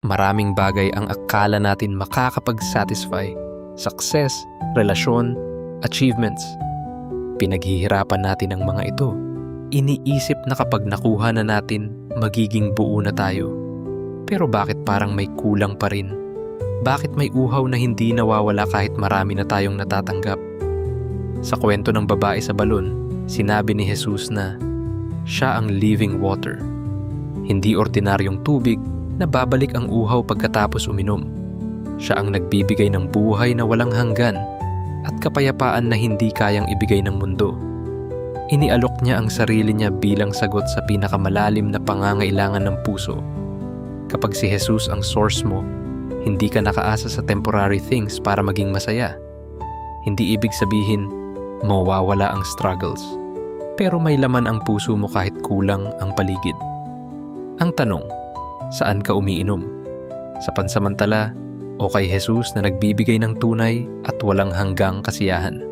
Maraming bagay ang akala natin makakapag-satisfy. Success, relasyon, achievements. Pinaghihirapan natin ang mga ito. Iniisip na kapag nakuha na natin, magiging buo na tayo. Pero bakit parang may kulang pa rin? Bakit may uhaw na hindi nawawala kahit marami na tayong natatanggap? Sa kwento ng babae sa balon, sinabi ni Jesus na siya ang living water. Hindi ordinaryong tubig na babalik ang uhaw pagkatapos uminom. Siya ang nagbibigay ng buhay na walang hanggan at kapayapaan na hindi kayang ibigay ng mundo. Inialok niya ang sarili niya bilang sagot sa pinakamalalim na pangangailangan ng puso. Kapag si Jesus ang source mo, hindi ka nakaasa sa temporary things para maging masaya. Hindi ibig sabihin, mawawala ang struggles. Pero may laman ang puso mo kahit kulang ang paligid. Ang tanong, saan ka umiinom? Sa pansamantala o kay Jesus na nagbibigay ng tunay at walang hanggang kasiyahan?